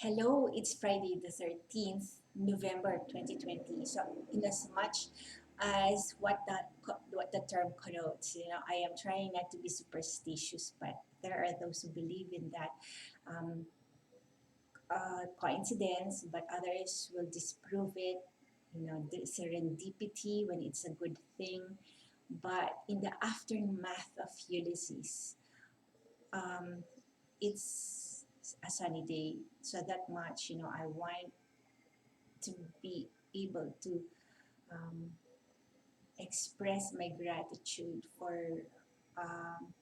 Hello, it's Friday the 13th, November 2020. So, in as much as what the term connotes, I am trying not to be superstitious, but there are those who believe in that um, coincidence, but others will disprove it. The serendipity when it's a good thing. But in the aftermath of Ulysses, um, it's a sunny day. So that much, I want to be able to um, express my gratitude for um,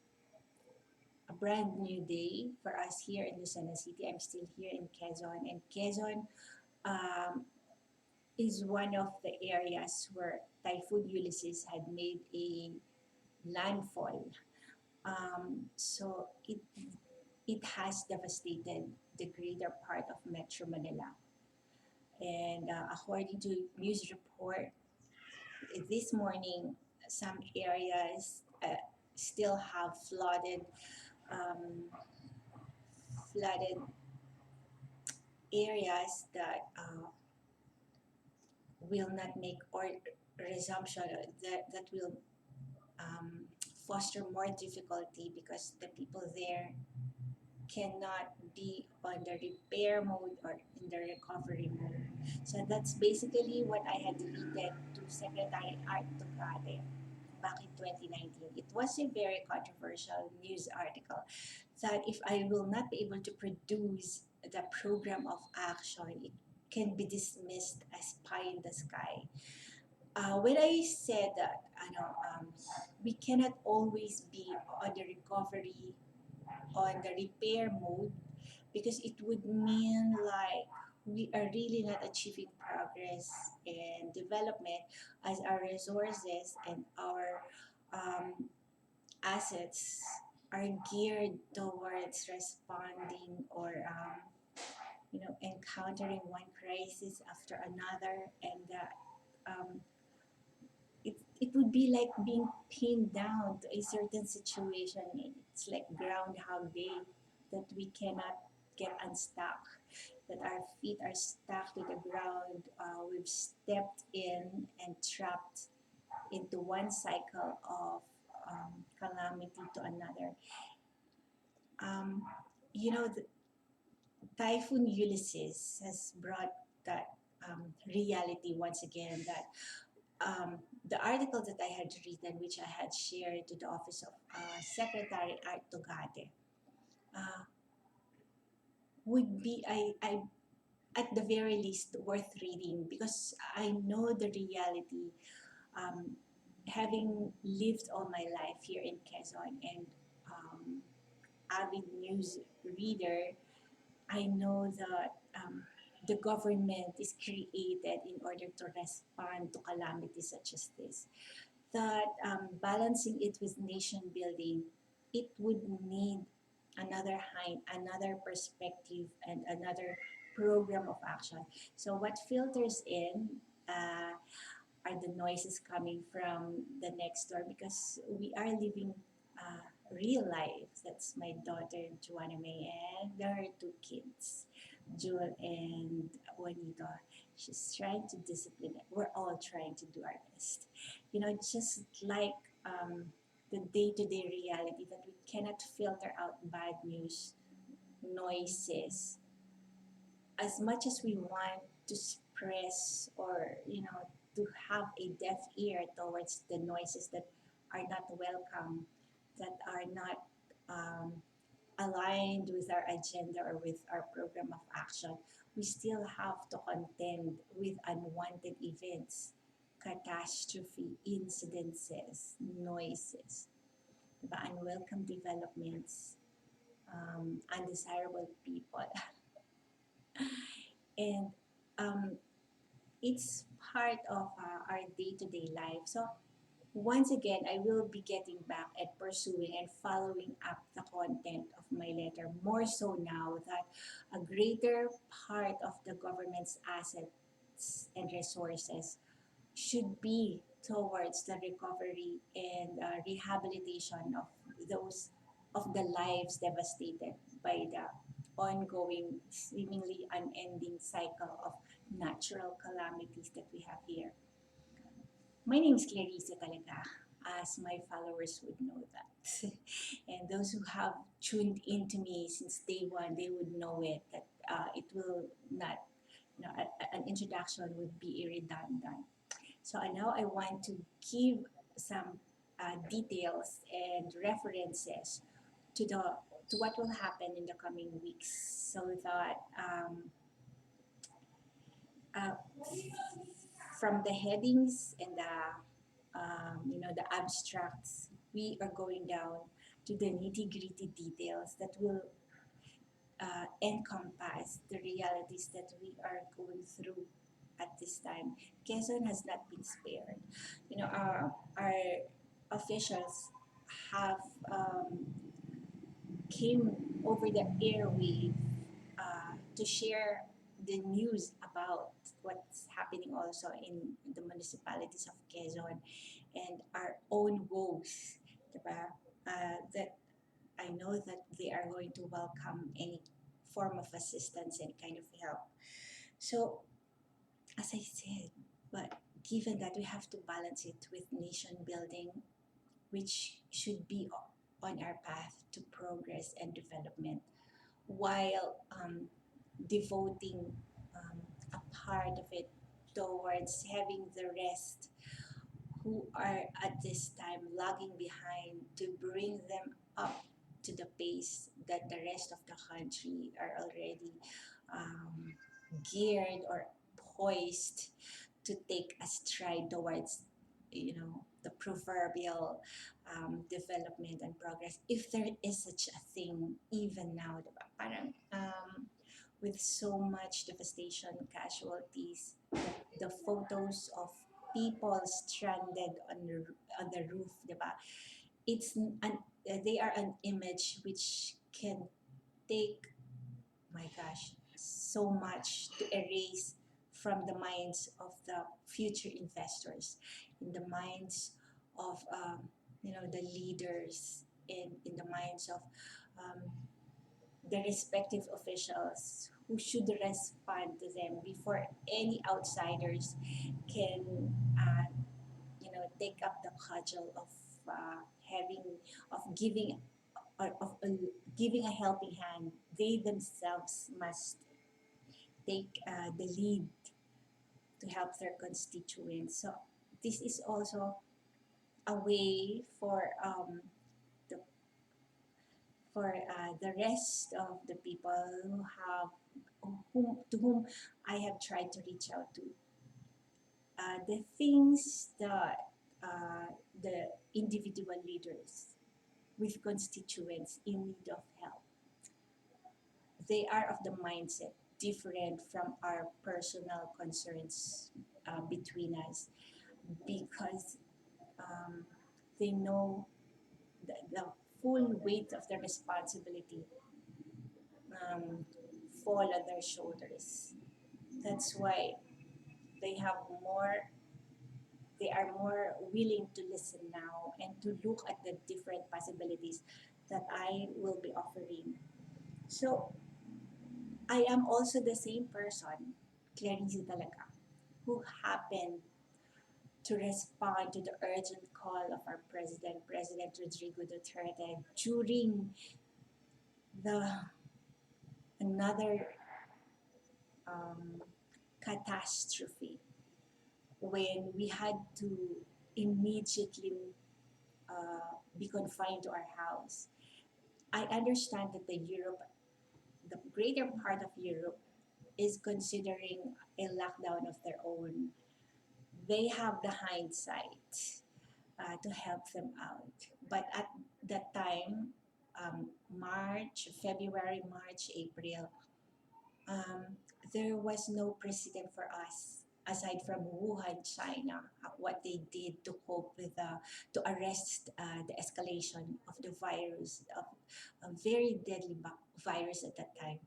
a brand new day for us here in Lucena City. I'm still here in Quezon, and Quezon um, is one of the areas where Typhoon Ulysses had made a landfall. So it has devastated the greater part of Metro Manila. And according to news report, this morning, some areas still have um, flooded areas that will not make or resumption that will um, foster more difficulty because the people there cannot be on the repair mode or in the recovery mode. So that's basically what I had written to Secretary Art Tugade back in 2019. It was a very controversial news article that if I will not be able to produce the program of action, it can be dismissed as pie in the sky. When I said that, we cannot always be on the recovery, on the repair mode, because it would mean like we are really not achieving progress and development as our resources and our um, assets are geared towards responding or encountering one crisis after another, and it would be like being pinned down to a certain situation. It's like groundhog day that we cannot get unstuck, that our feet are stuck to the ground. We've stepped in and trapped into one cycle of calamity to another. Um, the Typhoon Ulysses has brought that reality once again that the article that I had written, which I had shared to the office of Secretary Art Tugade, uh, would be, at the very least, worth reading because I know the reality. Um, Having lived all my life here in Quezon and avid news reader, I know that the government is created in order to respond to calamities such as this. That balancing it with nation building, it would need another perspective, and another program of action. So what filters in uh, are the noises coming from the next door because we are living real life. That's my daughter Joanna May and her two kids, Jewel and Juanito. She's trying to discipline it. We're all trying to do our best. Just like the day-to-day reality that we cannot filter out bad news, noises, as much as we want to suppress or to have a deaf ear towards the noises that are not welcome, that are not um, aligned with our agenda or with our program of action, we still have to contend with unwanted events, catastrophe, incidences, noises, diba? Unwelcome developments, undesirable people. And um, it's part of our day-to-day life. So once again, I will be getting back and pursuing and following up the content of my letter, more so now that a greater part of the government's assets and resources should be towards the recovery and rehabilitation of those of the lives devastated by the ongoing, seemingly unending cycle of natural calamities that we have here. My name is Clarissa talaga, as my followers would know that. And those who have tuned into me since day one, they would know it, that it will not, an introduction would be redundant. So now I want to give some details and references to the to what will happen in the coming weeks, so that uh, from the headings and the abstracts, we are going down to the nitty gritty details that will encompass the realities that we are going through at this time. Quezon has not been spared. Our officials have came over the airwave to share the news about what's happening also in the municipalities of Quezon and our own woes, diba? That I know that they are going to welcome any form of assistance and kind of help. So, as I said, but given that we have to balance it with nation building, which should be on our path to progress and development, while devoting a part of it towards having the rest who are at this time lagging behind, to bring them up to the pace that the rest of the country are already um, geared or poised to take a stride towards, the proverbial development and progress, if there is such a thing even now, diba? Parang with so much devastation, casualties, the photos of people stranded on the roof, diba? It's an they are an image which can take, my gosh, so much to erase from the minds of the future investors, in the minds of the leaders, in the minds of um, the respective officials who should respond to them before any outsiders can take up the cudgel of having of giving giving a helping hand. They themselves must take the lead to help their constituents. So this is also a way the the rest of the people to whom I have tried to reach out to. The things that the individual leaders with constituents in need of help, they are of the mindset different from our personal concerns between us, because um, they know the full weight of the responsibility um, fall on their shoulders. That's why they have more they are more willing to listen now and to look at the different possibilities that I will be offering. So I am also the same person, Clarice talaga, who happened to respond to the urgent call of our President Rodrigo Duterte, during the another um, catastrophe, when we had to immediately be confined to our house. I understand that the greater part of Europe, is considering a lockdown of their own. They have the hindsight to help them out. But at that time, February, March, April, um, there was no precedent for us aside from Wuhan, China, what they did to cope with to arrest the escalation of the virus, of a very deadly virus at that time.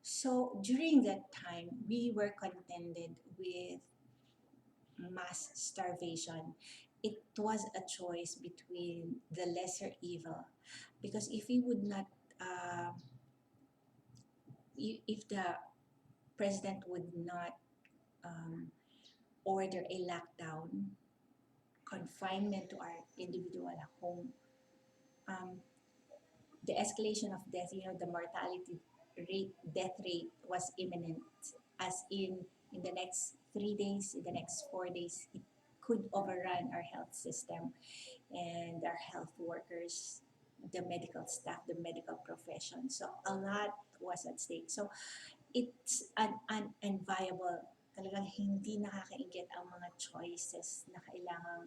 So during that time, we were contended with mass starvation. It was a choice between the lesser evil, because if we would not uh, if the president would not um, order a lockdown, confinement to our individual home, um, the escalation of death, the mortality rate, death rate was imminent. As in the next 3 days, in the next 4 days, it could overrun our health system and our health workers, the medical staff, the medical profession. So a lot was at stake. So it's an unviable, talagang hindi nakakaingit ang mga choices na kailangang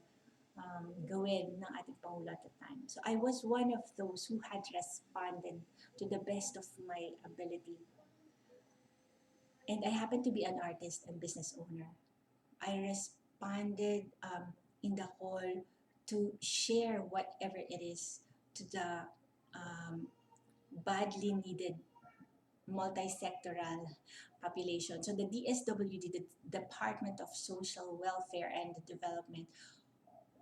gawin ng ating Pangulo at the time. So I was one of those who had responded to the best of my ability. And I happen to be an artist and business owner. I responded in the call to share whatever it is to the um, badly needed multi-sectoral population. So the DSWD, the Department of Social Welfare and Development,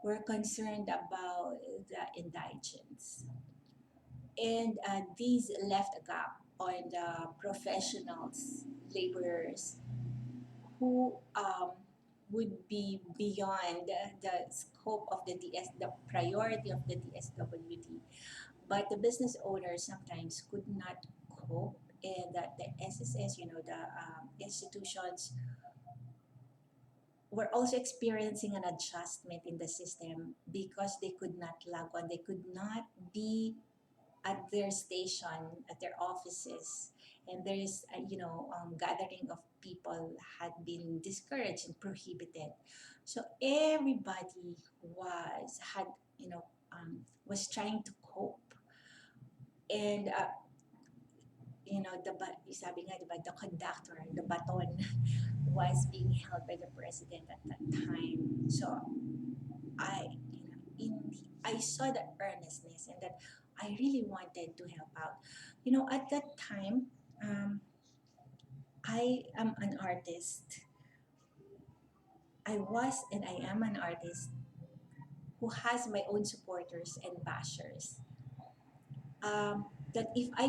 were concerned about the indigents. And these left a gap on the professionals, laborers, who would be beyond the scope of the priority of the DSWD. But the business owners sometimes could not cope, and that the SSS, the institutions were also experiencing an adjustment in the system because they could not log on, they could not be at their station, at their offices, and there is gathering of people had been discouraged and prohibited. So everybody was trying to cope, and sabi nga, diba, the conductor, the baton was being held by the president at that time. So I, I saw the earnestness and that I really wanted to help out. At that time, I am an artist. I was and I am an artist who has my own supporters and bashers. That if I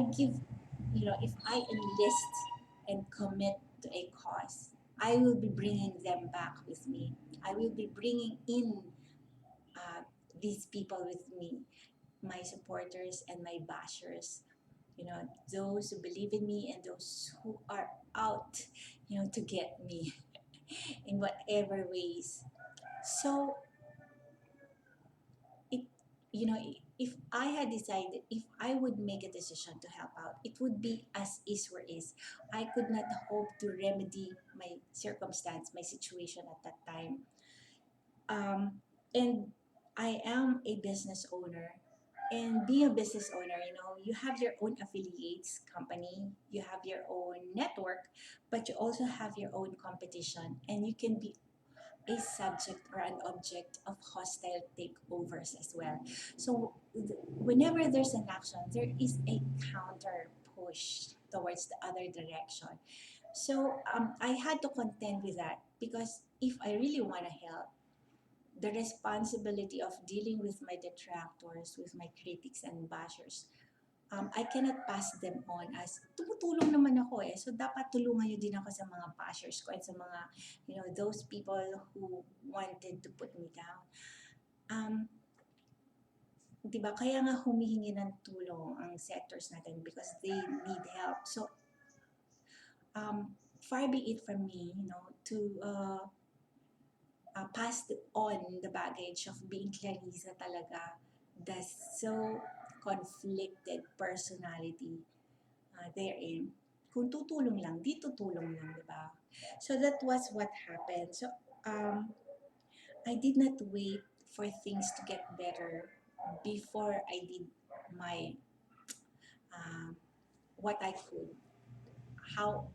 enlist and commit to a cause, I will be bringing them back with me. I will be bringing in uh, these people with me, my supporters and my bashers. Those who believe in me and those who are out, to get me in whatever ways. So it, if I had decided, if I would make a decision to help out, it would be as is where is. I could not hope to remedy my circumstance, my situation at that time. And I am a business owner. And being a business owner, you have your own affiliates company, you have your own network, but you also have your own competition, and you can be a subject or an object of hostile takeovers as well. So whenever there's an action, there is a counter push towards the other direction. So I had to contend with that because if I really want to help, the responsibility of dealing with my detractors, with my critics and bashers, I cannot pass them on as tumutulong naman ako eh. So dapat tulungan nyo din ako sa mga bashers ko and sa mga, those people who wanted to put me down. Diba? Kaya nga humihingi ng tulong ang sectors natin because they need help. So, far be it from me, to pass on the baggage of being Clarissa talaga, the so conflicted personality therein. Kung tutulong lang, di tutulong lang, di ba? So that was what happened. So I did not wait for things to get better before I did my what I could. How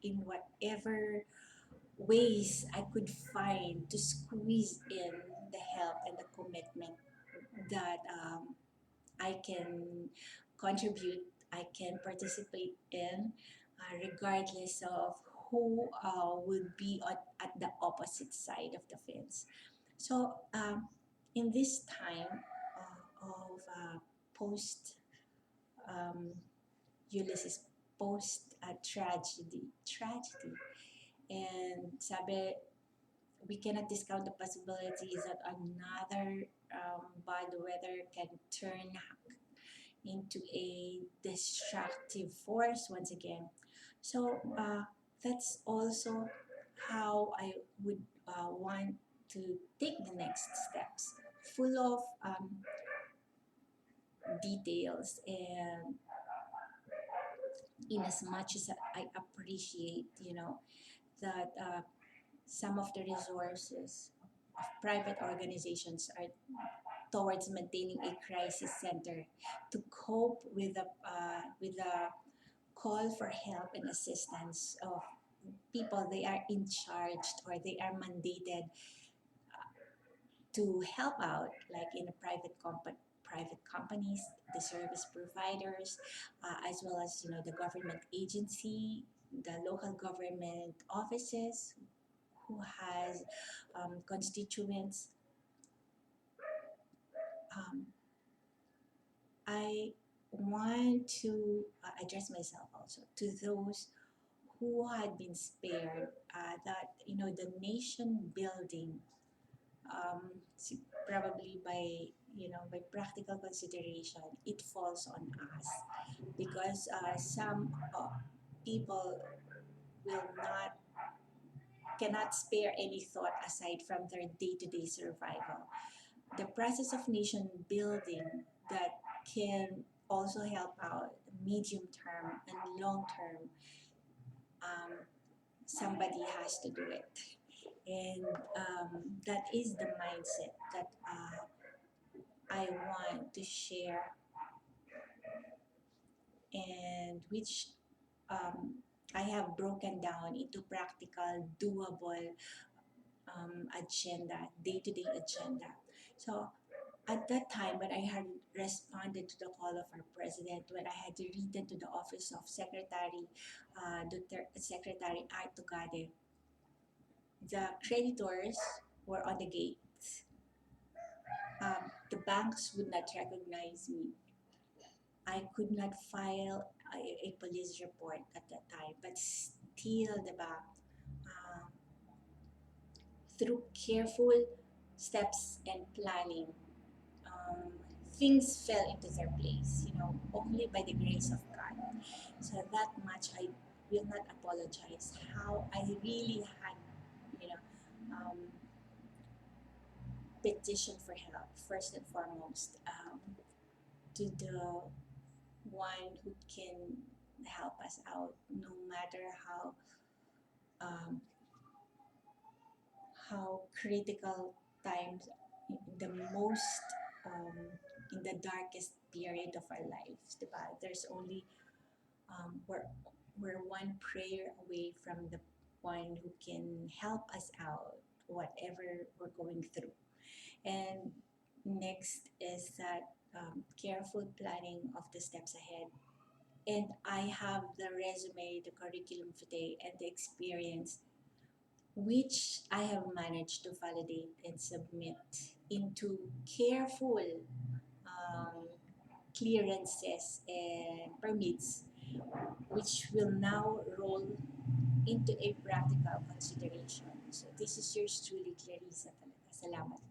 in whatever ways I could find to squeeze in the help and the commitment that I can contribute, I can participate in, regardless of who would be at the opposite side of the fence. So, in this time of post Ulysses post tragedy. And sabi, we cannot discount the possibilities that another bad weather can turn into a destructive force once again. So that's also how I would want to take the next steps, full of details, and in as much as I appreciate, that some of the resources of private organizations are towards maintaining a crisis center to cope with the call for help and assistance of people they are in charge or they are mandated to help out, like in a private companies, the service providers, as well as the government agency, the local government offices who has constituents. Um, I want to address myself also to those who had been spared. That the nation building, probably by practical consideration, it falls on us because some people will not cannot spare any thought aside from their day-to-day survival. The process of nation building that can also help out medium term and long term, um, somebody has to do it. And that is the mindset that I want to share, and which um, I have broken down into practical, doable agenda, day-to-day agenda. So at that time, when I had responded to the call of our president, when I had written to the office of Secretary Art Tugade, the creditors were on the gate. The banks would not recognize me. I could not file a police report at that time, but still, diba, um, through careful steps and planning, um, things fell into their place, only by the grace of God. So that much I will not apologize. How I really had, you know, um, petition for help, first and foremost, to the one who can help us out, no matter um, how critical times, the most um, in the darkest period of our lives, diba? There's only we're one prayer away from the one who can help us out, whatever we're going through. And next is that careful planning of the steps ahead. And I have the resume, the curriculum vitae, and the experience which I have managed to validate and submit into careful um, clearances and permits, which will now roll into a practical consideration. So this is yours truly, Clarissa talaga. Salamat.